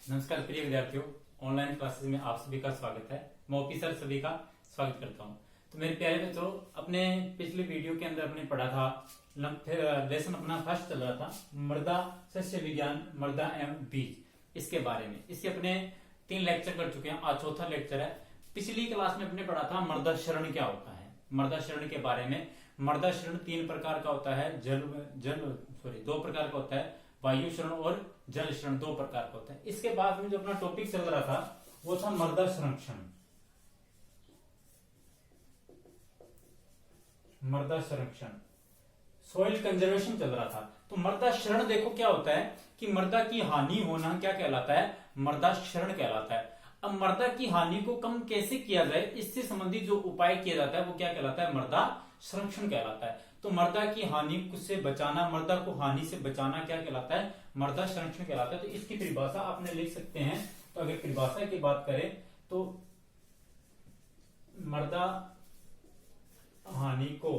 नमस्कार प्रिय विद्यार्थियों, ऑनलाइन क्लासेस में आप सभी का स्वागत है। मैं ओपी सर सभी का स्वागत करता हूं। तो मेरे प्यारे बच्चों, अपने पिछले वीडियो के अंदर हमने पढ़ा था, लेसन अपना फर्स्ट चल रहा था मृदा सस्य विज्ञान, मृदा एवं बीज, इसके बारे में। इसके अपने 3 लेक्चर कर चुके हैं, आज चौथा लेक्चर है। पिछली क्लास में अपने पढ़ा था मृदा क्षरण क्या होता है। मृदा क्षरण के बारे में, मृदा क्षरण 3 प्रकार का होता है, 2 प्रकार का होता है, वायु क्षरण और जल क्षरण 2 प्रकार का होता है। इसके बाद में जो अपना टॉपिक चल रहा था वो था मृदा संरक्षण। मृदा संरक्षण, सॉइल कंजर्वेशन चल रहा था। तो मृदा क्षरण देखो क्या होता है कि मृदा की हानि होना क्या कहलाता है, मृदा क्षरण कहलाता है। अब मृदा की हानि को कम कैसे किया जाए, इससे संबंधित जो उपाय किया जाता है वो क्या कहलाता है, मृदा संरक्षण कहलाता है। तो मृदा की हानि से बचाना, मृदा को हानि से बचाना क्या कहलाता है, मृदा संरक्षण कहलाता है। तो इसकी परिभाषा आपने लिख सकते हैं। तो अगर परिभाषा की बात करें तो मृदा हानि को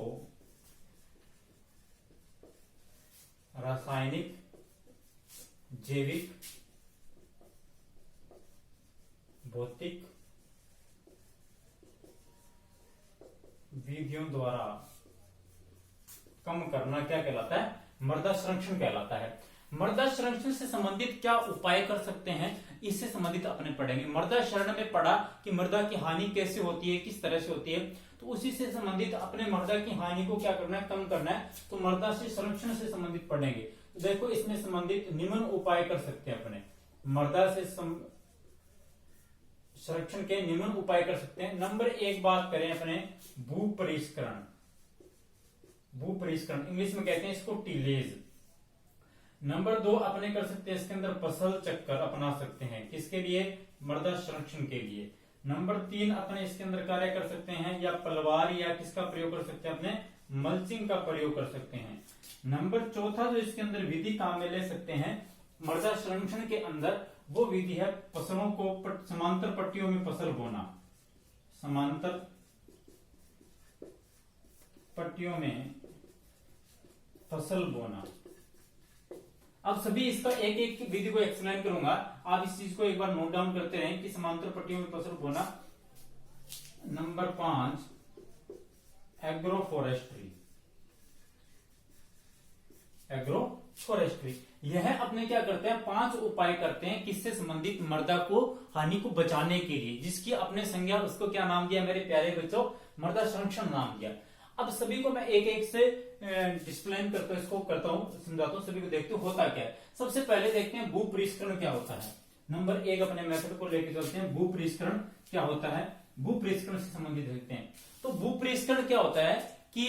रासायनिक, जैविक, भौतिक विधियों द्वारा कम करना क्या कहलाता है, मृदा संरक्षण कहलाता है। मृदा संरक्षण से संबंधित क्या उपाय कर सकते हैं, इससे संबंधित अपने पढ़ेंगे। मृदा क्षरण में पढ़ा कि मृदा की हानि कैसे होती है, किस तरह से होती है, तो उसी से संबंधित अपने मृदा की हानि को क्या करना है, कम करना है। तो मृदा से संरक्षण से संबंधित पढ़ेंगे। तो देखो इसमें संबंधित निम्न उपाय कर सकते हैं अपने मृदा से संरक्षण के निम्न उपाय कर सकते हैं। नंबर 1 बात करें अपने भू परिष्करण। भू परिष्करण इंग्लिश में कहते हैं इसको टिलेज। नंबर 2 अपने कर सकते हैं इसके अंदर फसल चक्कर अपना सकते हैं, किसके लिए, मृदा संरक्षण के लिए। नंबर 3 अपने इसके अंदर कार्य कर सकते हैं या पलवार या किसका प्रयोग कर सकते हैं, अपने मल्चिंग का प्रयोग कर सकते हैं। नंबर 4 जो इसके अंदर विधि काम में ले सकते हैं मृदा संरक्षण के अंदर, वो विधि है फसलों को समांतर पट्टियों में फसल बोना। समांतर पट्टियों में फसल बोना। अब सभी इसका एक एक विधि को एक्सप्लेन करूंगा, आप इस चीज को एक बार नोट डाउन करते रहें कि समांतर पट्टियों में फसल बोना। Number 5 agro forestry. Agro forestry यह अपने क्या करते हैं, 5 उपाय करते हैं किससे संबंधित, मृदा को हानि को बचाने के लिए, जिसकी अपने संज्ञा उसको क्या नाम दिया मेरे प्यारे बच्चों, मृदा संरक्षण नाम दिया। अब सभी को मैं एक एक से डिस्प्लेन करता हूं, इसको करता हूं, समझाता हूं, सभी को देखते हो होता क्या है। सबसे पहले देखते हैं भू परिष्करण क्या होता है। नंबर 1 अपने मेथड को लेकर चलते हैं, भू परिष्करण क्या होता है। भू परिष्करण से संबंधित देखते हैं। तो भू परिष्करण क्या होता है कि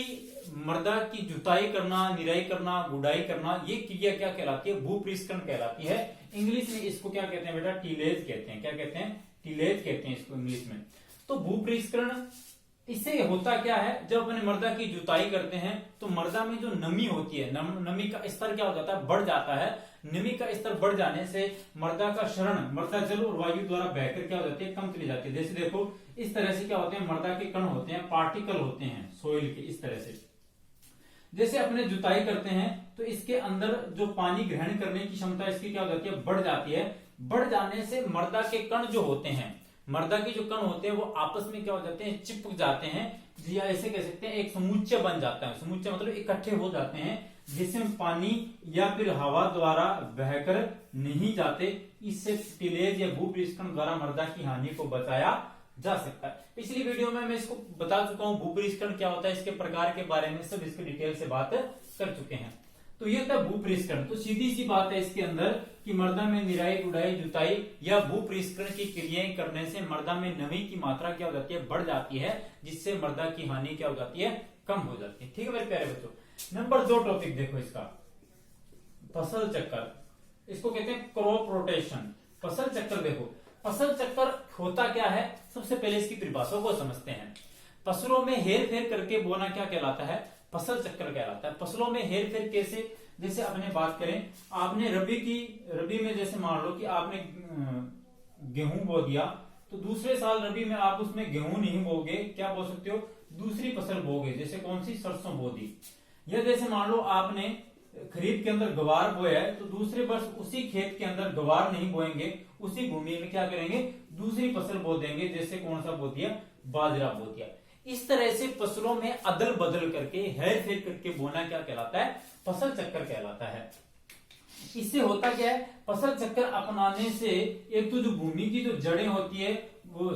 मृदा की जुताई करना, निराई करना, गुड़ाई करना, ये क्रिया क्या कहलाती है, भू परिष्करण कहलाती है। इंग्लिश में इसको क्या कहते हैं बेटा, टिलेज कहते हैं। क्या कहते हैं, टिलेज कहते हैं इसको इंग्लिश में। तो भू परिष्करण इससे होता क्या है, जब अपने मृदा की जुताई करते हैं तो मृदा में जो नमी होती है, नमी का स्तर क्या हो जाता है, बढ़ जाता है। नमी का स्तर बढ़ जाने से मृदा का क्षरण, मृदा जल और वायु द्वारा बहकर क्या हो जाती है, कम चली जाती है। जैसे देखो इस तरह से क्या होते हैं, मृदा के कण होते हैं, पार्टिकल होते हैं सॉइल के, इस तरह से। जैसे अपने जुताई करते हैं तो इसके अंदर जो पानी ग्रहण करने की क्षमता इसकी क्या हो जाती है, बढ़ जाती है। बढ़ जाने से मृदा के कण जो होते हैं, मृदा के जो कण होते हैं वो आपस में क्या हो जाते हैं, चिपक जाते हैं, या ऐसे कह सकते हैं एक समुच्चय बन जाता है। समुच्चय मतलब इकट्ठे हो जाते हैं, जिसमें पानी या फिर हवा द्वारा बहकर नहीं जाते। इससे टिलेज या भू परिष्करण द्वारा मृदा की हानि को बचाया जा सकता है। पिछली वीडियो में मैं इसको बता चुका हूं, भू परिष्करण क्या होता है, इसके प्रकार के बारे में सब इसके डिटेल से बात कर चुके हैं। तो ये था भू परिष्करण। तो सीधी सी बात है इसके अंदर कि मृदा में निराई, गुड़ाई, जुताई या भू परिष्करण की क्रियाएं करने से मृदा में नमी की मात्रा क्या हो जाती है, बढ़ जाती है, जिससे मृदा की हानि क्या हो जाती है, कम हो जाती है। ठीक है मेरे प्यारे बच्चों। नंबर 2 टॉपिक देखो इसका, फसल चक्कर। इसको कहते हैं क्रॉप रोटेशन। फसल चक्कर देखो, फसल चक्कर होता क्या है, सबसे पहले इसकी परिभाषा को समझते हैं। फसलों में हेर फेर करके बोना क्या कहलाता है, फसल चक्कर कहलाता है। फसलों में हेर फेर कैसे, जैसे अपने बात करें, आपने रबी में जैसे मान लो कि आपने गेहूं बो दिया, तो दूसरे साल रबी में आप उसमें गेहूं नहीं बोगे, क्या बो सकते हो, दूसरी फसल बोगे। जैसे कौन सी, सरसों बो दी। या जैसे मान लो आपने खरीफ के अंदर गवार बोया है तो दूसरे वर्ष उसी खेत के अंदर गवार नहीं बोएंगे, उसी भूमि में क्या करेंगे, दूसरी फसल बो देंगे। जैसे कौन सा बो दिया, बाजरा बो दिया। इस तरह से फसलों में अदल बदल करके, हेर फेर करके बोना क्या कहलाता है, फसल चक्कर कहलाता है। इससे होता क्या है, फसल चक्कर अपनाने से एक तो जो भूमि की जो जड़ें होती है वो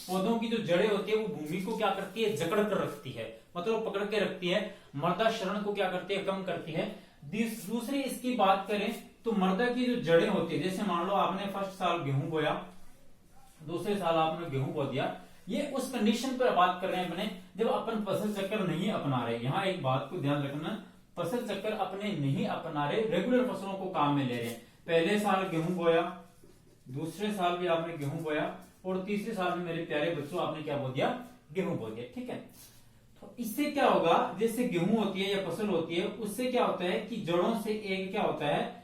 पौधों की जो जड़ें होती है वो भूमि को क्या करती है, जकड़ कर रखती है, मतलब पकड़ के रखती है। मृदा क्षरण को क्या करती है, कम करती है। दूसरी इसकी बात करें तो मृदा की जो जड़ें होती है, जैसे मान लो आपने फर्स्ट साल गेहूं बोया, दूसरे साल आपने गेहूं बो दिया, ये उस कंडीशन पर बात कर रहे हैं अपने जब अपन फसल चक्कर नहीं अपना रहे। यहाँ एक बात को ध्यान रखना, फसल चक्कर अपने नहीं अपना रहे, रेगुलर फसलों को काम में ले रहे हैं। पहले साल गेहूं बोया, दूसरे साल भी आपने गेहूं बोया और तीसरे साल में मेरे प्यारे बच्चों आपने क्या बो दिया, गेहूं बो दिया। ठीक है, तो इससे क्या होगा, जैसे गेहूं होती है या फसल होती है, उससे क्या होता है कि जड़ों से एक क्या होता है,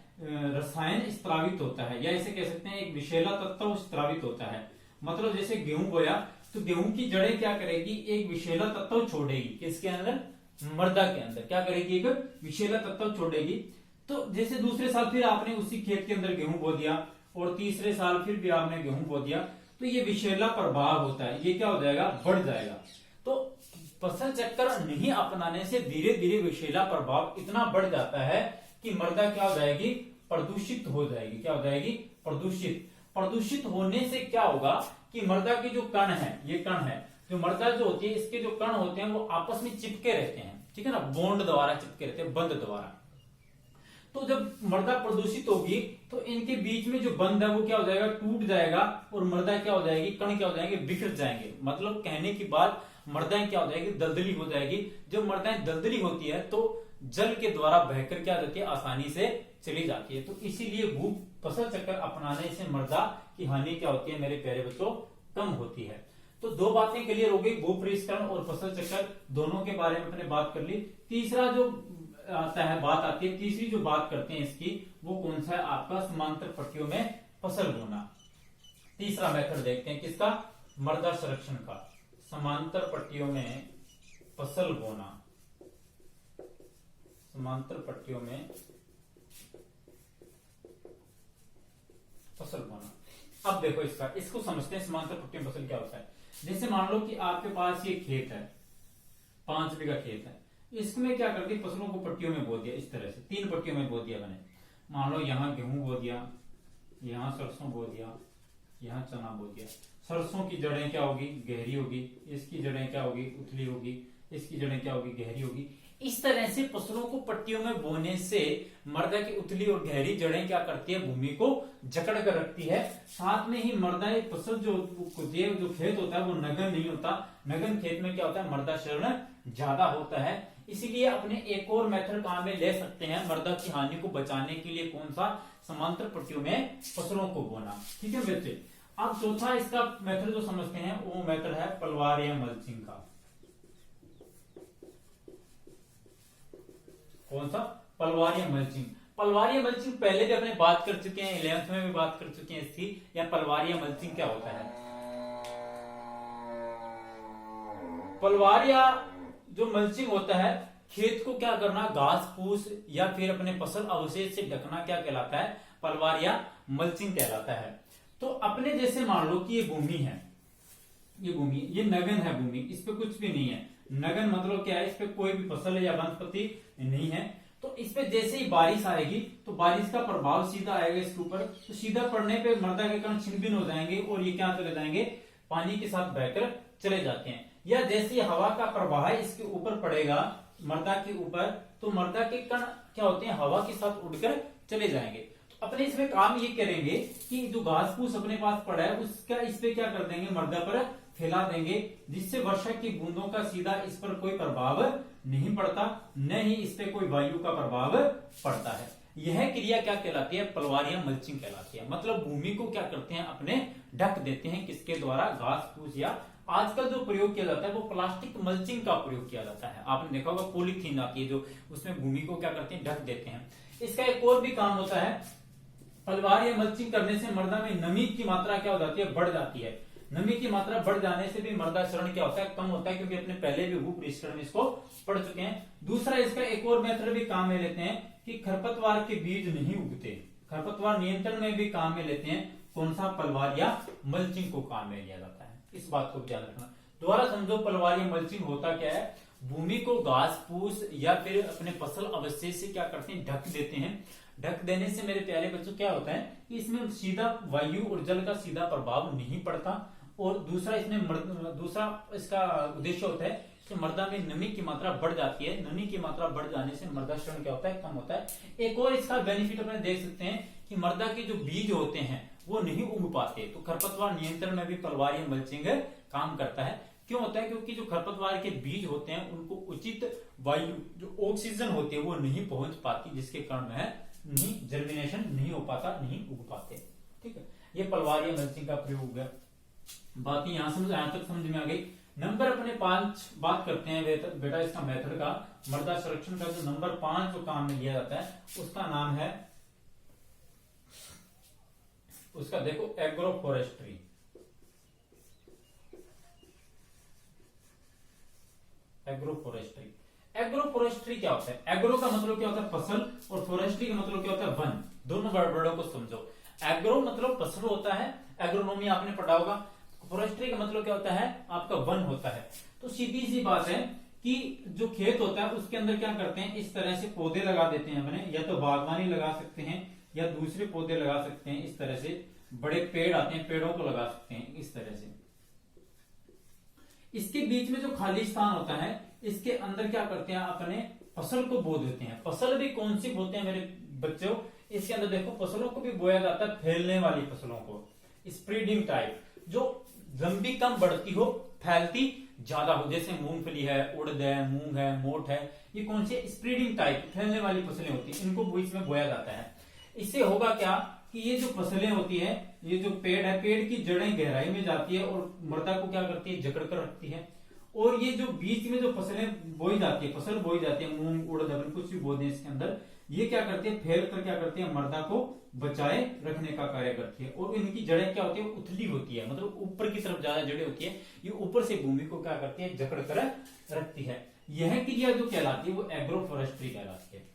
रसायन स्त्रावित होता है, या इसे कह सकते हैं एक विषैला तत्व स्त्रावित होता है। मतलब जैसे गेहूं बोया तो गेहूं की जड़ें क्या करेगी, एक विषैला तत्व छोड़ेगी, किसके अंदर, मृदा के अंदर क्या करेगी, एक विषैला तत्व छोड़ेगी। तो जैसे दूसरे साल फिर आपने उसी खेत के अंदर गेहूं बो दिया और तीसरे साल फिर भी आपने गेहूं बो दिया, तो ये विषैला प्रभाव होता है, ये क्या हो जाएगा, बढ़ जाएगा। तो फसल चक्कर नहीं अपनाने से धीरे धीरे विषैला प्रभाव इतना बढ़ जाता है कि मृदा क्या हो जाएगी, प्रदूषित हो जाएगी। क्या हो जाएगी, प्रदूषित। प्रदूषित होने से क्या होगा कि मृदा के जो कण है, ये कण है, जो मृदा जो होती है इसके जो कण होते हैं वो आपस में चिपके रहते हैं, ठीक है ना, बॉन्ड द्वारा चिपके रहते हैं, बंध द्वारा। तो जब मृदा प्रदूषित होगी तो इनके बीच में जो बंध है वो क्या हो जाएगा, टूट जाएगा और मृदा क्या हो जाएगी, कण क्या हो जाएंगे, बिखर जाएंगे। मतलब कहने की बात, मृदाएं क्या हो जाएगी, दलदली हो जाएगी। जब मृदाएं दलदली होती है तो जल के द्वारा बहकर क्या जाती है, आसानी से चली जाती है। तो इसीलिए भू फसल चक्कर अपनाने से मृदा की हानि क्या होती है मेरे प्यारे बच्चों, कम होती है। तो दो बातें क्लियर हो गई, भू परिष्करण और फसल चक्कर दोनों के बारे में अपने बात कर ली। तीसरा जो आता है, बात आती है, तीसरी जो बात करते हैं इसकी, वो कौन सा है आपका, समांतर पट्टियों में फसल बोना। तीसरा मेथड देखते हैं किसका, मृदा संरक्षण का, समांतर पट्टियों में फसल बोना, समांतर पट्टियों में फसल बोना। अब देखो इसको समझते हैं, समांतर पट्टियों में फसल क्या होता है। जैसे मान लो कि आपके पास ये खेत है, 5 बीघा खेत है, इसमें क्या कर दिया, फसलों को पट्टियों में बो दिया, इस तरह से 3 पट्टियों में बो दिया मैंने। मान लो यहाँ गेहूं बो दिया, यहाँ सरसों बो दिया, यहाँ चना बो दिया। सरसों की जड़ें क्या होगी, गहरी होगी, इसकी जड़ें क्या होगी, उथली होगी, इसकी जड़ें क्या होगी, गहरी होगी। इस तरह से फसलों को पट्टियों में बोने से मृदा की उथली और गहरी जड़ें क्या करती है, भूमि को जकड़ कर रखती है। साथ में ही मृदा फसल जो खेत होता है वो नगन नहीं होता, नगन खेत में क्या होता है, मृदा क्षरण ज्यादा होता है। इसीलिए अपने एक और मेथड काम में ले सकते हैं मृदा की हानि को बचाने के लिए, कौन सा, समांतर पट्टियों में फसलों को बोना। ठीक है बच्चे, अब चौथा इसका मेथड जो समझते हैं वो मेथड है पलवार या मल्चिंग का। कौन सा, पलवार या मल्चिंग। पलवार या मल्चिंग पहले भी अपने बात कर चुके हैं, 11th में भी बात कर चुके हैं इसकी। या पलवार या मल्चिंग क्या होता है, पलवार या जो मल्चिंग होता है, खेत को क्या करना, घास फूस या फिर अपने फसल अवशेष से ढकना क्या कहलाता है, पलवार या मल्चिंग कहलाता है। तो अपने जैसे मान लो कि ये भूमि है, ये भूमि, ये नगन है भूमि, इस पे कुछ भी नहीं है। नगन मतलब क्या है, इस पे कोई भी फसल या वनस्पति नहीं है। तो इस पे जैसे ही बारिश आएगी तो बारिश का प्रभाव सीधा आएगा इसके ऊपर, तो सीधा पड़ने पे मृदा के कण छिन्न भिन्न हो जाएंगे और ये क्या चले जाएंगे, पानी के साथ बहकर चले जाते हैं। या जैसे हवा का प्रवाह इसके ऊपर पड़ेगा, मृदा के ऊपर, तो मृदा के कण क्या होते हैं, हवा के साथ उड़कर चले जाएंगे। तो अपने इसमें काम ये करेंगे कि जो घास फूस अपने पास पड़ा है उसका इस पे क्या कर देंगे, मृदा पर फैला देंगे, जिससे वर्षा की बूंदों का सीधा इस पर कोई प्रभाव नहीं पड़ता, न ही इस पे कोई वायु का प्रभाव पड़ता है। यह क्रिया क्या कहलाती है, पलवार या मल्चिंग कहलाती है। मतलब भूमि को क्या करते हैं, अपने ढक देते हैं, किसके द्वारा, घास फूस या आजकल जो प्रयोग किया जाता है वो प्लास्टिक मल्चिंग का प्रयोग किया जाता है। आपने देखा होगा पॉलीथीन आती है जो, उसमें भूमि को क्या करते हैं, ढक देते हैं। इसका एक और भी काम होता है, पलवार या मल्चिंग करने से मृदा में नमी की मात्रा क्या हो जाती है, बढ़ जाती है। नमी की मात्रा बढ़ जाने से भी मृदा क्षरण क्या होता है, कम होता है, क्योंकि अपने पहले भी भू परिष्करण में इसको पढ़ चुके हैं। दूसरा इसका एक और मेथड भी काम में लेते हैं कि कि खरपतवार के बीज नहीं उगते, खरपतवार नियंत्रण में भी काम में लेते हैं कौन सा, पलवार या मल्चिंग को काम में लिया जाता है। इस बात को ध्यान रखना। दोबारा समझो, पलवार या मल्चिंग होता क्या है, भूमि को घास फूस या फिर अपने फसल अवशेष से क्या करते हैं, ढक देते हैं। ढक देने से मेरे प्यारे बच्चों क्या होता है कि इसमें सीधा वायु और जल का सीधा प्रभाव नहीं पड़ता, और दूसरा इसमें दूसरा इसका उद्देश्य होता है कि मृदा में नमी की मात्रा बढ़ जाती है। नमी की मात्रा बढ़ जाने से मृदा क्षरण क्या होता है, कम होता है। एक और इसका बेनिफिट अपने देख सकते हैं कि मृदा के जो बीज होते हैं वो नहीं उग पाते, तो खरपतवार नियंत्रण में भी पलवार या मल्चिंग काम करता है। क्यों होता है, क्योंकि जो खरपतवार के बीज होते हैं उनको उचित वायु जो ऑक्सीजन होती है वो नहीं पहुंच पाती, जिसके कारण है नहीं जर्मिनेशन नहीं हो पाता, नहीं उग पाते। ठीक है, ये पलवार या मल्चिंग का प्रयोग है। बाकी यहां तक समझ में आ गई। नंबर अपने 5 बात करते हैं बेटा इसका मेथड का, मृदा संरक्षण का जो नंबर 5 जो काम में लिया जाता है उसका नाम है, उसका देखो agro forestry. Agro forestry, agro forestry क्या होता है, एग्रो का मतलब क्या होता है फसल, और फॉरेस्ट्री का मतलब क्या होता है वन। दोनों वर्डों को समझो। एग्रो मतलब फसल होता है, एग्रोनॉमी आपने पढ़ा होगा। फॉरेस्ट्री का मतलब क्या होता है, आपका वन होता है। तो सीधी सी बात है कि जो खेत होता है उसके अंदर क्या करते हैं, इस तरह से पौधे लगा देते हैं अपने, या तो बागवानी लगा सकते हैं या दूसरे पौधे लगा सकते हैं। इस तरह से बड़े पेड़ आते हैं, पेड़ों को लगा सकते हैं इस तरह से। इसके बीच में जो खाली स्थान होता है इसके अंदर क्या करते हैं, अपने फसल को बो देते हैं। फसल भी कौन सी बोते हैं मेरे बच्चों, इसके अंदर देखो फसलों को भी बोया जाता है, फैलने वाली फसलों को, स्प्रेडिंग टाइप, जो लंबी कम बढ़ती हो फैलती ज्यादा हो, जैसे मूंगफली है, उड़द है, मूंग है, मोठ है, ये कौन सी स्प्रेडिंग टाइप फैलने वाली फसलें होती है, इनको बीच में बोया जाता है। इससे होगा क्या कि ये जो फसलें होती है, ये जो पेड़ है, पेड़ की जड़ें गहराई में जाती है और मृदा को क्या करती है, जकड़ कर रखती है। और ये जो बीच में जो फसलें बोई जाती है, फसल बोई जाती है, मूंग उड़द अपन कुछ भी बो दें इसके अंदर, ये क्या करती है, फैल कर क्या करती है, मृदा को बचाए रखने का कार्य करती है। और इनकी जड़ें क्या होती है, उथली होती है, मतलब ऊपर की तरफ ज्यादा जड़ें होती है, ये ऊपर से भूमि को क्या करती है, जकड़ कर रखती है। यह क्रिया जो कहलाती है वो एग्रो फॉरेस्ट्री कहलाती है।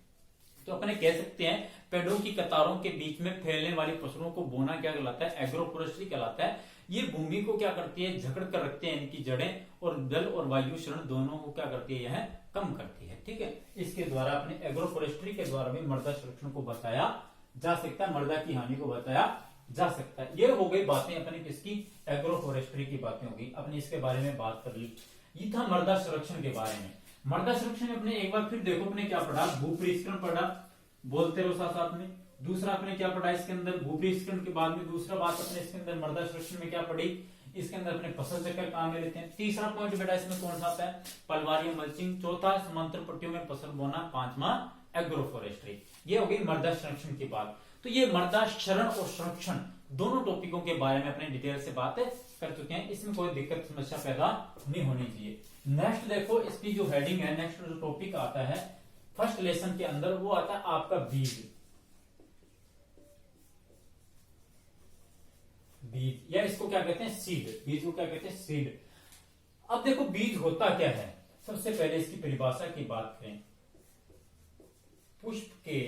तो अपने कह सकते हैं पेड़ों की कतारों के बीच में फैलने वाली फसलों को बोना क्या कहलाता है, एग्रो फॉरेस्ट्री कहलाता है। ये भूमि को क्या करती है, जकड़ कर रखते हैं इनकी जड़ें, और जल और वायु क्षरण दोनों को क्या करती है, यह कम करती है। ठीक है, इसके द्वारा अपने एग्रो फॉरेस्ट्री के द्वारा भी मृदा संरक्षण को बताया जा सकता है, मृदा की हानि को बताया जा सकता है। ये हो गई बातें अपनी किसकी, एग्रो फॉरेस्ट्री की बातें होगी, अपने इसके बारे में बात कर ली। ये था मृदा संरक्षण के बारे में। मृदा संरक्षण में अपने एक बार फिर देखो अपने क्या पढ़ा, भूपरिष्करण पढ़ा, बोलते रहो साथ साथ में। दूसरा अपने क्या पढ़ा इसके अंदर, भूपरिष्करण के बाद में दूसरा बात अपने इसके अंदर मृदा संरक्षण में क्या पढ़ी, इसके अंदर अपने फसल चक्र काम में लेते हैं। तीसरा पॉइंट बेटा इसमें कौन सा आता है, पलवार या मल्चिंग। चौथा समांतर पट्टियों में फसल बोना। पांचवा एग्रो फॉरेस्ट्री। ये हो गई मृदा संरक्षण की बात। तो ये मृदा क्षरण और संरक्षण दोनों टॉपिकों के बारे में अपने डिटेल से बात कर चुके हैं, इसमें कोई दिक्कत समस्या पैदा नहीं होनी चाहिए। नेक्स्ट देखो इसकी जो हेडिंग है, नेक्स्ट जो टॉपिक आता है फर्स्ट लेसन के अंदर, वो आता है आपका बीज। बीज या इसको क्या कहते हैं, सीड। बीज को क्या कहते हैं, सीड। अब देखो बीज होता क्या है, सबसे पहले इसकी परिभाषा की बात करें। पुष्प के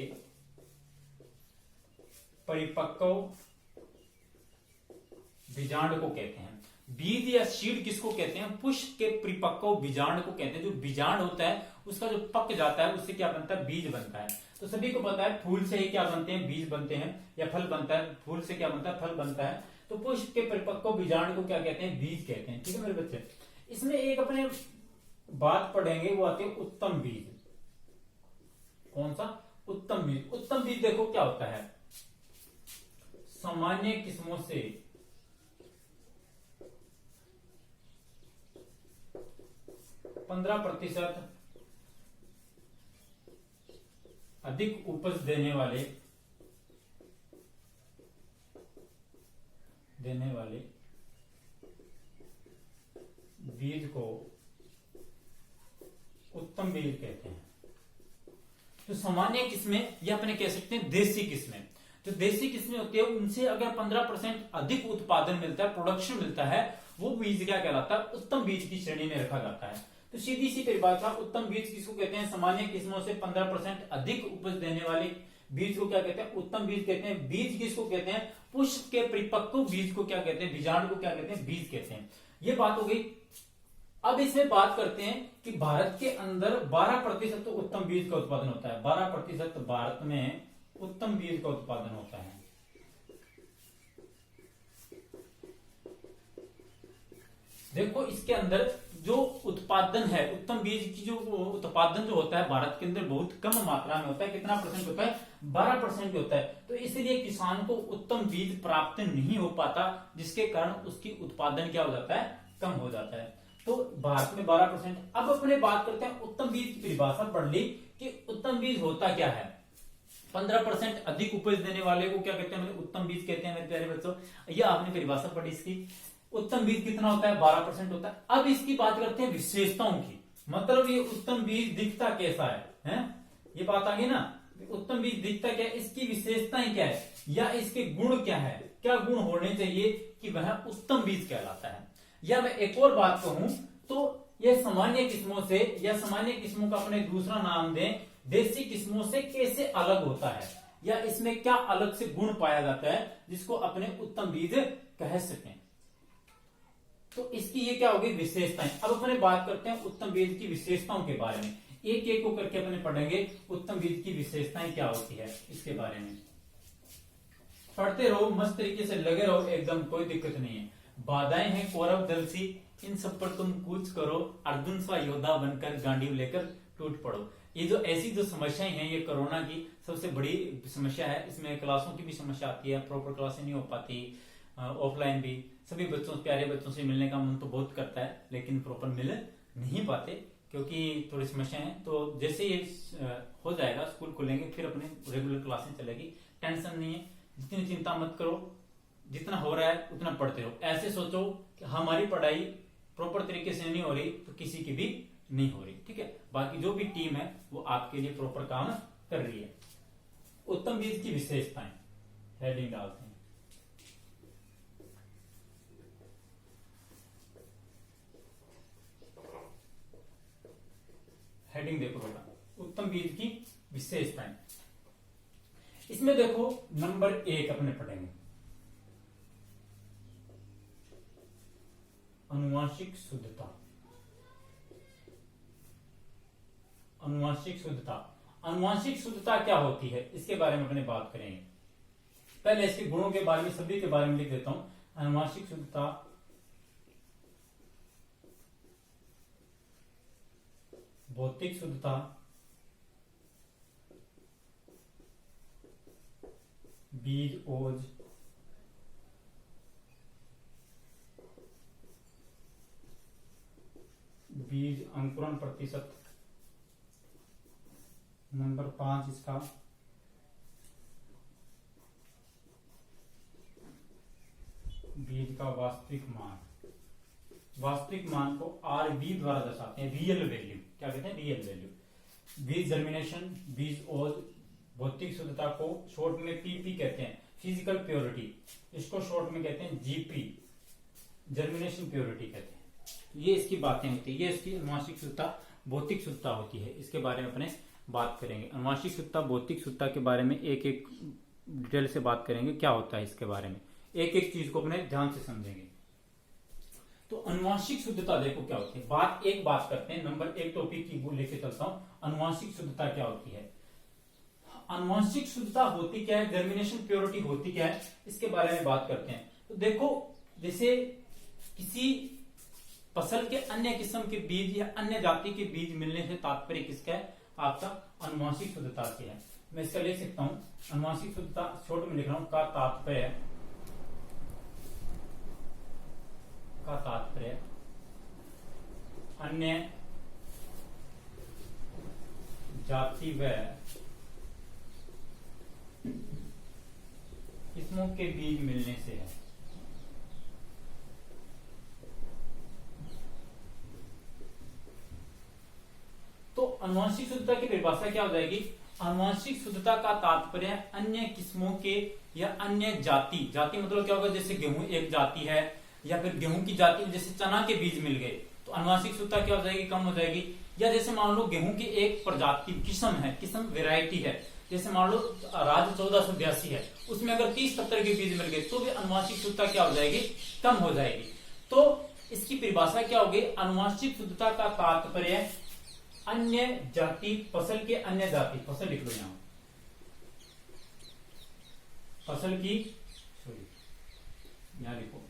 परिपक्व बीजांड को कहते हैं। बीज या सीड किसको कहते हैं, पुष्प के परिपक्व बीजांड को कहते हैं। जो बीजांड होता है उसका जो पक जाता है उससे क्या बनता है, बीज बनता है। तो सभी को पता है फूल से ही क्या बनते हैं, बीज बनते हैं, या फल बनता है, फूल से क्या बनता है, फल बनता है। तो पुष्प के परिपक्व बीजांड को क्या कहते हैं, बीज कहते हैं। ठीक है मेरे बच्चे, इसमें एक अपने बात पढ़ेंगे, वो आते हैं उत्तम बीज। कौन सा, उत्तम बीज। उत्तम बीज देखो क्या होता है, सामान्य किस्मों से 15% अधिक उपज देने वाले बीज को उत्तम बीज कहते हैं। तो सामान्य किस्में या अपने कह सकते हैं देसी किस्में। जो देसी किस्में होती है उनसे अगर 15% अधिक उत्पादन मिलता है, प्रोडक्शन मिलता है, वो बीज क्या कहलाता है, उत्तम बीज की श्रेणी में रखा जाता है। तो सीधी सी परिभाषा, उत्तम बीज किसको कहते हैं? सामान्य किस्मों से 15% अधिक उपज देने वाले बीज को क्या कहते हैं? उत्तम बीज कहते हैं। बीज किसको कहते हैं? पुष्प के परिपक्व बीज को क्या कहते हैं? बीजाणु को क्या कहते हैं? बीज कहते हैं। ये बात हो गई। अब इसमें बात करते हैं कि भारत के अंदर 12% तो उत्तम बीज का उत्पादन होता है। 12% भारत में उत्तम बीज का उत्पादन होता है। देखो इसके अंदर जो उत्पादन है, उत्तम बीज की जो उत्पादन जो होता है भारत के अंदर बहुत कम मात्रा में होता है। कितना परसेंट होता है? 12% होता है। तो इसलिए किसान को उत्तम बीज प्राप्त नहीं हो पाता, जिसके कारण उसकी उत्पादन क्या हो जाता है? कम हो जाता है। तो भारत में 12%। अब अपने बात करते हैं उत्तम बीज की परिभाषा पढ़ ली कि उत्तम बीज होता क्या है। 15% अधिक उपज देने वाले को क्या कहते हैं? उत्तम बीज कहते हैं मेरे प्यारे बच्चों। ये आपने परिभाषा पढ़ी इसकी। उत्तम बीज कितना होता है? 12% होता है। अब इसकी बात करते हैं विशेषताओं की, मतलब ये उत्तम बीज दिखता कैसा है? ये बात आ गई ना, उत्तम बीज दिखता क्या है, इसकी विशेषताएं क्या है, या इसके गुण क्या है, क्या गुण होने चाहिए कि वह उत्तम बीज कहलाता है। या मैं एक और बात कहूं तो यह सामान्य किस्मों से, या सामान्य किस्मों का अपने दूसरा नाम दें, देसी किस्मों से कैसे अलग होता है, या इसमें क्या अलग से गुण पाया जाता है जिसको अपने उत्तम बीज कह सकें। तो इसकी ये क्या होगी? विशेषताएं। अब अपने बात करते हैं उत्तम बीज की विशेषताओं के बारे में। एक एक को करके अपने पढ़ेंगे उत्तम बीज की विशेषताएं क्या होती है इसके बारे में। पढ़ते रहो, मस्त तरीके से लगे रहो, एकदम कोई दिक्कत नहीं है। बाधाएं हैं कौरव दल सी, इन सब पर तुम कूच करो, अर्जुन सा योद्धा बनकर गांडीव लेकर टूट पड़ो। ये जो ऐसी जो समस्याएं हैं, ये कोरोना की सबसे बड़ी समस्या है। इसमें क्लासों की भी समस्या आती है, प्रॉपर क्लासें नहीं हो पाती, ऑफलाइन भी। सभी बच्चों, प्यारे बच्चों से मिलने का मन तो बहुत करता है, लेकिन प्रॉपर मिल नहीं पाते क्योंकि थोड़ी समस्या है। तो जैसे ये हो जाएगा, स्कूल खुलेंगे, फिर अपने रेगुलर क्लासें चलेगी। टेंशन नहीं है, जितनी चिंता मत करो, जितना हो रहा है उतना पढ़ते रहो। ऐसे सोचो कि हमारी पढ़ाई प्रॉपर तरीके से नहीं हो रही तो किसी की भी नहीं हो रही, ठीक है। बाकी जो भी टीम है वो आपके लिए प्रॉपर काम कर रही है। उत्तम बीज की विशेषताएं हेडिंग डालते हैं। हेडिंग देखो बेटा, उत्तम बीज की विशेषताएं। इसमें देखो नंबर 1 अपने पढ़ेंगे, अनुवांशिक शुद्धता। अनुवांशिक शुद्धता, अनुवांशिक शुद्धता क्या होती है इसके बारे में अपने बात करेंगे। पहले इसके गुणों के बारे में, सभी के बारे में लिख देता हूं। अनुवांशिक शुद्धता भौतिक शुद्धता, बीज ओज, बीज अंकुरण प्रतिशत, नंबर 5 इसका बीज का वास्तविक मान। वास्तविक मान को RV द्वारा दर्शाते हैं, रियल वैल्यू। क्या कहते हैं? Real value. बीज जर्मिनेशन, बीज ओज, भौतिक शुद्धता को शॉर्ट में PP कहते हैं, फिजिकल प्योरिटी, इसको शॉर्ट में कहते हैं GP, जर्मिनेशन प्योरिटी कहते हैं। ये इसकी बातें होती है, ये इसकी अनुवांशिक शुद्धता, भौतिक शुद्धता होती है। इसके बारे में अपने बात करेंगे। अनुवांशिक शुद्धता, भौतिक शुद्धता के बारे में एक एक डिटेल से बात करेंगे, क्या होता है इसके बारे में, एक एक चीज को अपने ध्यान से समझेंगे। तो अनुवांशिक शुद्धता देखो क्या होती है। एक बात करते हैं, नंबर 1 टॉपिक की वो लेके चलता हूं। अनुवांशिक शुद्धता क्या होती है? अनुवांशिक शुद्धता होती क्या है, जर्मिनेशन प्योरिटी होती क्या है, इसके बारे में बात करते हैं। तो देखो, जैसे किसी फसल के अन्य किस्म के बीज या अन्य जाति के बीज मिलने से तात्पर्य किसका है? आपका अनुवांशिक शुद्धता से है। मैं इसका लिख सकता हूं, अनुवांशिक शुद्धता शॉर्ट में लिख रहा हूं, का तात्पर्य अन्य जाति व किस्मों के बीज मिलने से है। तो अनुवांशिक शुद्धता की परिभाषा क्या हो जाएगी? अनुवांशिक शुद्धता का तात्पर्य अन्य किस्मों के या अन्य जाति, जाति मतलब क्या होगा, जैसे गेहूं एक जाति है, या फिर गेहूं की जाति जैसे चना के बीज मिल गए तो आनुवांशिक शुद्धता क्या हो जाएगी, कम हो जाएगी। या जैसे मान लो गेहूं की एक प्रजाति किस्म है, किस्म वेराइटी है, जैसे मान लो राज 1482 है, उसमें अगर 30-70 के बीज मिल गए तो भी आनुवांशिक शुद्धता क्या हो जाएगी, कम हो जाएगी। तो इसकी परिभाषा क्या होगी, आनुवांशिक शुद्धता का तात्पर्य अन्य जाति फसल के अन्य जाति, फसल लिख लो यहां, फसल की, सॉरी यहां लिखो,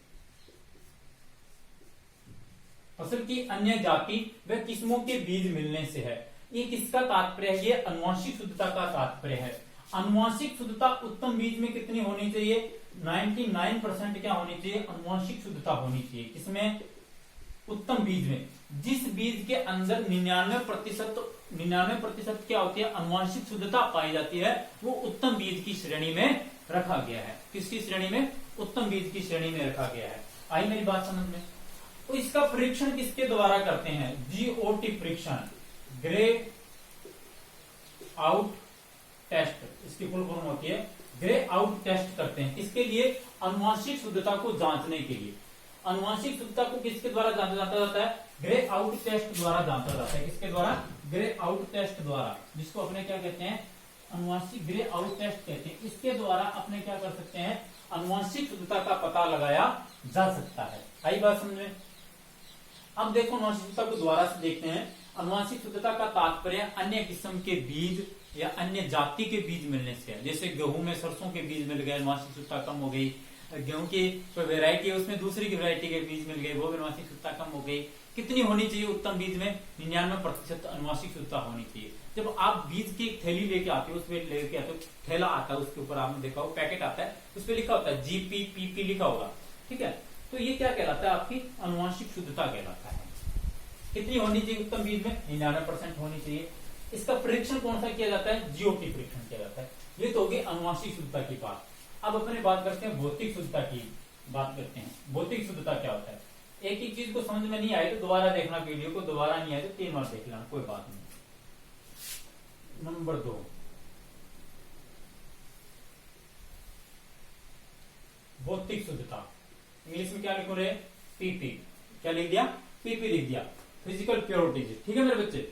फसल की अन्य जाति व किस्मों के बीज मिलने से है। ये किसका तात्पर्य है, ये अनुवांशिक शुद्धता का तात्पर्य है। अनुवांशिक शुद्धता उत्तम बीज में कितनी होनी चाहिए, 99% क्या होनी चाहिए, अनुवांशिक शुद्धता होनी चाहिए। किसमें, उत्तम बीज में। जिस बीज के अंदर 99% क्या होती है, अनुवांशिक शुद्धता पाई जाती है, वो उत्तम बीज की श्रेणी में रखा गया है। किसकी श्रेणी में, उत्तम बीज की श्रेणी में रखा गया है। आई मेरी बात समझ में। तो इसका परीक्षण किसके द्वारा करते हैं, जीओटी परीक्षण, ग्रे आउट टेस्ट, इसकी फुल फॉर्म होती है ग्रे आउट टेस्ट करते हैं। इसके लिए अनुवांशिक शुद्धता को जांचने के लिए। अनुवांशिक शुद्धता को किसके द्वारा जांचा जाता है, ग्रे आउट टेस्ट द्वारा जांचा जाता है। किसके द्वारा, ग्रे आउट टेस्ट द्वारा, जिसको अपने क्या कहते हैं, अनुवांशिक ग्रे आउट टेस्ट कहते हैं। इसके द्वारा अपने क्या कर सकते हैं, अनुवांशिक शुद्धता का पता लगाया जा सकता है। आई बात समझ में। अब देखो अनुवांशिक शुद्धता को दोबारा से देखते हैं। अनुवांशिक शुद्धता का तात्पर्य अन्य किस्म के बीज या अन्य जाति के बीज मिलने से है। जैसे गेहूं में सरसों के बीज मिल गए, अनुवांशिक शुद्धता कम हो गई। गेहूं की कोई वेरायटी है, उसमें दूसरी की वेरायटी के बीज मिल गए, वो अनुवांशिक शुद्धता कम हो गई। कितनी होनी चाहिए उत्तम बीज में, 99% अनुवांशिक शुद्धता होनी चाहिए। जब आप बीज की एक थैली लेके आते हो, उसमें लेके आते हो, थैला आता है, उसके ऊपर आपने देखा हो पैकेट आता है, उसपे लिखा होता है GPPP लिखा होगा, ठीक है। तो ये क्या कहलाता है, आपकी अनुवांशिक शुद्धता कहलाता है। कितनी होनी चाहिए उत्तम बीज में, 99% होनी चाहिए। इसका परीक्षण कौन सा किया जाता है, जीओटी परीक्षण किया जाता है। ये तो होगी अनुवांशिक शुद्धता की बात। अब अपने बात करते हैं भौतिक शुद्धता की, बात करते हैं भौतिक शुद्धता क्या होता है। एक ही चीज को समझ में नहीं आई तो दोबारा देखना, वीडियो को दोबारा नहीं आए तो 3 बार देख लेना, कोई बात नहीं। नंबर 2, भौतिक शुद्धता, इंग्लिश में क्या लिखो रे, पीपी। क्या लिख दिया, पीपी लिख दिया, फिजिकल प्योरिटी। ठीक है मेरे बच्चे।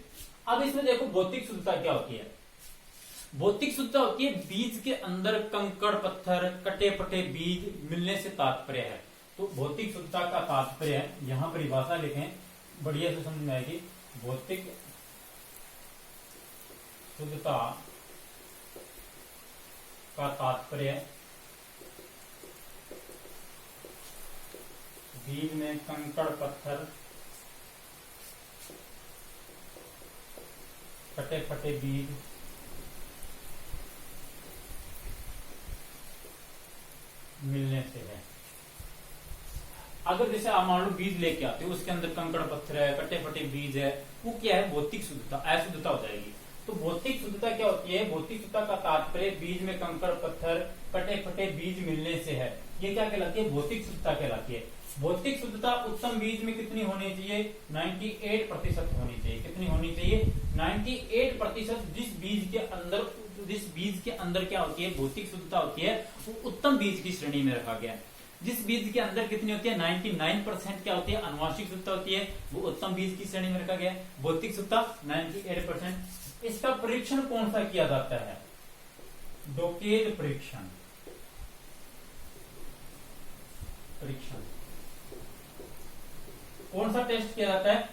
अब इसमें देखो भौतिक शुद्धता क्या होती है। भौतिक शुद्धता होती है बीज के अंदर कंकड़ पत्थर कटे फटे बीज मिलने से तात्पर्य है। तो भौतिक शुद्धता का तात्पर्य है, यहां परिभाषा लिखें, बढ़िया से समझ में आएगी। भौतिक शुद्धता का तात्पर्य बीज में कंकड़ पत्थर कटे फटे बीज मिलने से है। अगर जैसे आप मान लो बीज लेके आते हो, उसके अंदर कंकड़ पत्थर है, कटे फटे बीज है, वो क्या है, भौतिक शुद्धता, अशुद्धता हो जाएगी। तो भौतिक शुद्धता क्या होती है, भौतिक शुद्धता का तात्पर्य बीज में कंकड़ पत्थर कटे फटे बीज मिलने से है। ये क्या कहलाती है, भौतिक शुद्धता कहलाती है। भौतिक शुद्धता उत्तम बीज में कितनी होनी चाहिए, 98% होनी चाहिए। कितनी होनी चाहिए, 98%। जिस बीज के अंदर क्या होती है, भौतिक शुद्धता होती है, वो उत्तम बीज की श्रेणी में रखा गया है। जिस बीज के अंदर कितनी होती है, 99% क्या होती है, अनुवांशिक शुद्धता होती है, वो उत्तम बीज की श्रेणी में रखा गया है। भौतिक शुद्धता 98%। इसका परीक्षण कौन सा किया जाता है, डोकेज परीक्षण। कौन सा टेस्ट किया जाता है,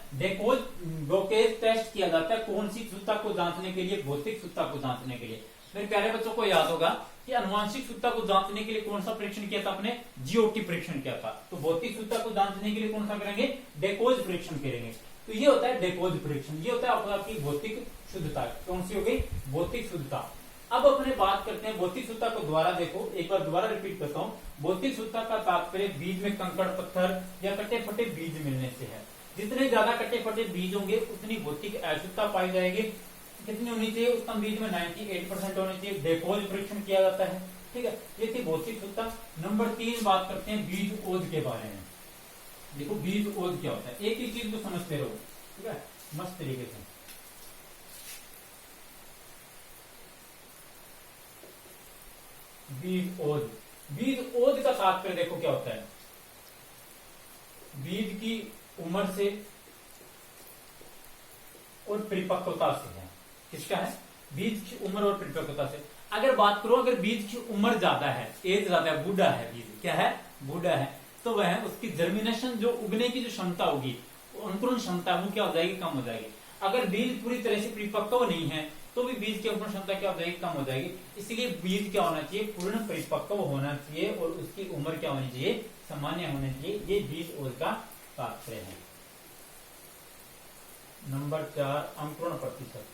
डोकेज टेस्ट किया जाता है। कौन सी शुद्धता को जांचने के लिए, भौतिक शुद्धता को जांचने के लिए। मेरे प्यारे बच्चों को याद होगा कि अनुवांशिक शुद्धता को जांचने के लिए कौन सा परीक्षण किया था आपने, जीओटी परीक्षण किया था। तो भौतिक शुद्धता को जांचने के लिए कौन सा करेंगे, डेकोज परीक्षण करेंगे। तो ये होता है डेकोज परीक्षण, ये होता है आपकी भौतिक शुद्धता। कौन सी हो गई, भौतिक शुद्धता। अब अपने बात करते हैं भौतिक शुद्धता को दोबारा देखो, एक बार दोबारा रिपीट करता हूं। भौतिक शुद्धता का तात्पर्य बीज में कंकड़ पत्थर या कटे फटे बीज मिलने से है। जितने ज्यादा कटे फटे बीज होंगे उतनी भौतिक अशुद्धता पाई जाएगी। कितनी होनी चाहिए, उत्तम बीज में 98% होनी चाहिए। डेकोज परीक्षण किया जाता है, ठीक है। ये थी भौतिक शुद्धता। नंबर 3 बात करते हैं बीज ओज के बारे में। देखो बीज ओज क्या होता है, एक ही चीज को समझते रहो, ठीक है, मस्त तरीके से। बीज ओज, बीज ओज का तात्पर्य देखो क्या होता है, बीज की उम्र से और परिपक्वता से है। किसका है? बीज की उम्र और परिपक्वता से। अगर बात करो, अगर बीज की उम्र ज्यादा है, एज ज्यादा है, बूढ़ा है बीज, क्या है? बूढ़ा है, तो वह उसकी जर्मिनेशन जो उगने की जो क्षमता होगी, अंकुरण क्षमता वो क्या हो जाएगी? कम हो जाएगी। अगर बीज पूरी तरह से परिपक्व नहीं है तो भी बीज की अंकुरण क्षमता क्या हो जाएगी? कम हो जाएगी। इसलिए बीज क्या होना चाहिए? पूर्ण परिपक्व होना चाहिए और उसकी उम्र क्या होनी चाहिए? सामान्य होनी चाहिए। ये बीज ओज का तात्पर्य है। नंबर 4, अंकुरण प्रतिशत।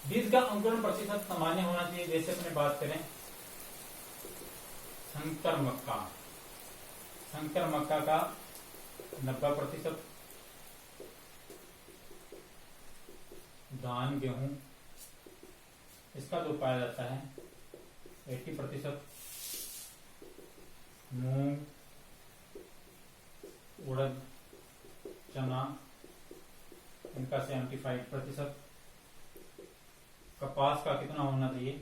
बीज का अंकुरण प्रतिशत सामान्य होना चाहिए। जैसे अपने बात करें संकर मक्का, संकर मक्का का 90%, धान गेहूं इसका जो पाया जाता है 80%, मूंग उड़द चना इनका 75%, कपास का कितना होना चाहिए?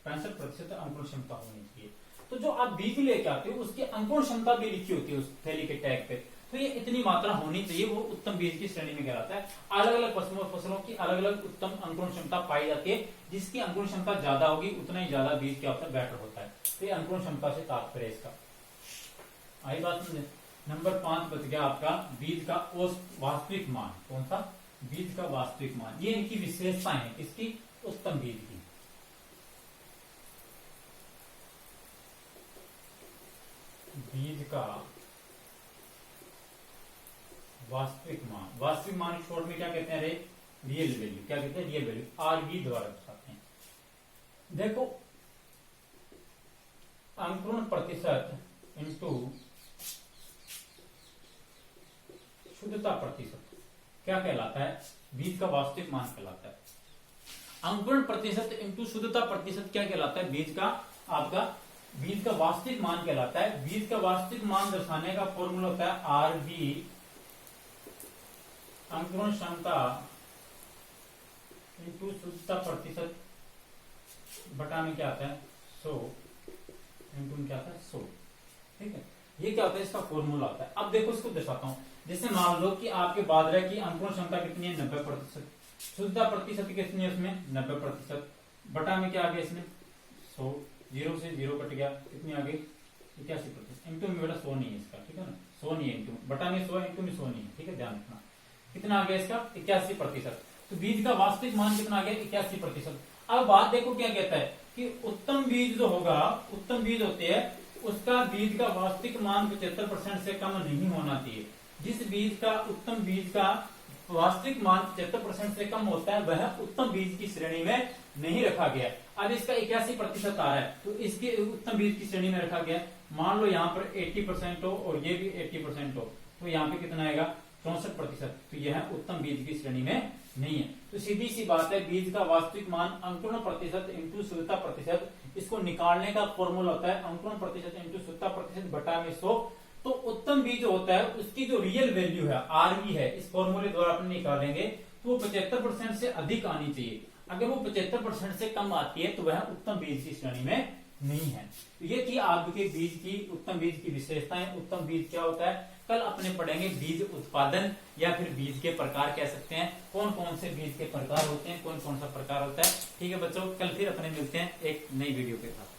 65% अंकुरण क्षमता होनी चाहिए। तो जो आप बीज लेके आते हो उसकी अंकुरण क्षमता भी लिखी होती है उस थैली के टैग पे, तो ये इतनी मात्रा होनी चाहिए, वो उत्तम बीज की श्रेणी में कहलाता है। अलग अलग फसलों की अलग अलग उत्तम अंकुरण क्षमता पाई जाती है। जिसकी अंकुरण क्षमता ज्यादा होगी उतना ही ज्यादा बीज क्या होता है? बेटर होता है। तो ये अंकुरण क्षमता से तात्पर्य इसका। आई बात समझे? नंबर 5 बच गया आपका बीज का वास्तविक मान। कौन सा? बीज का वास्तविक मान। ये इनकी विशेषताएं हैं, किसकी? उत्तम बीज की। बीज का वास्तविक मान, वास्तविक मान शॉर्ट में क्या कहते हैं? Real value. क्या कहते हैं? Real value. आरवी द्वारा बताते हैं। देखो, अंकुरण प्रतिशत इंटू शुद्धता प्रतिशत क्या कहलाता है? बीज का वास्तविक मान कहलाता है। अंकुरण प्रतिशत इंटू शुद्धता प्रतिशत क्या कहलाता है? बीज का आपका बीज का वास्तविक मान कहलाता है। बीज का वास्तविक मान दर्शाने का फॉर्मूला होता है आरबी अंकुरण क्षमता इंटू शुद्धता प्रतिशत बटा में क्या आता है? 100 इंटू क्या आता है? 100। ठीक है, ये क्या होता है? इसका फॉर्मूला आता है। अब देखो इसको दर्शाता हूं। जैसे मान लो कि आपके बाजरा की अंकुरण क्षमता कितनी है? 90%। शुद्धता प्रतिशत कितनी है उसमें? 90%। बटा में क्या आ गया इसमें? 100। 0 से 0 कट गया, कितनी आ गई? 81%। इंटू में बेटा 100 नहीं है इसका, ठीक है ना? 100 नहीं है, इंटू बटा में 100, इंटू में 100 नहीं है। ठीक है, ध्यान रखना। कितना आ गया इसका? 81%। तो बीज का वास्तविक मान कितना आ गया? 81%। अब बात देखो क्या कहता है कि उत्तम बीज जो होगा, उत्तम बीज होते हैं, उसका बीज का वास्तविक मान 75% से कम नहीं होना चाहिए। जिस बीज का उत्तम बीज का वास्तविक मान 75% से कम होता है वह उत्तम बीज की श्रेणी में नहीं रखा गया। अब इसका 81% आ रहा है तो इसके उत्तम बीज की श्रेणी में रखा गया। मान लो यहाँ पर 80% हो और ये भी 80% हो, तो यहाँ पे कितना आएगा? 64%। तो यह उत्तम बीज की श्रेणी में नहीं है। तो सीधी सी बात है, बीज का वास्तविक मान अंकुरण प्रतिशत इंटू शुद्धता प्रतिशत, इसको निकालने का फॉर्मूला होता है अंकुरण प्रतिशत इंटू शुद्धता प्रतिशत बटा में 100। तो उत्तम बीज होता है उसकी जो रियल वैल्यू है आरवी है, इस फॉर्मूले द्वारा अपन निकालेंगे तो वो 75% से अधिक आनी चाहिए। अगर वो 75% से कम आती है तो वह उत्तम बीज की श्रेणी में नहीं है। तो ये थी आपके बीज की, उत्तम बीज की विशेषताएं। उत्तम बीज क्या होता है कल अपने पढ़ेंगे। बीज उत्पादन या फिर बीज के प्रकार कह सकते हैं, कौन कौन से बीज के प्रकार होते हैं, कौन कौन सा प्रकार होता है। ठीक है बच्चों, कल फिर अपने मिलते हैं एक नई वीडियो के साथ।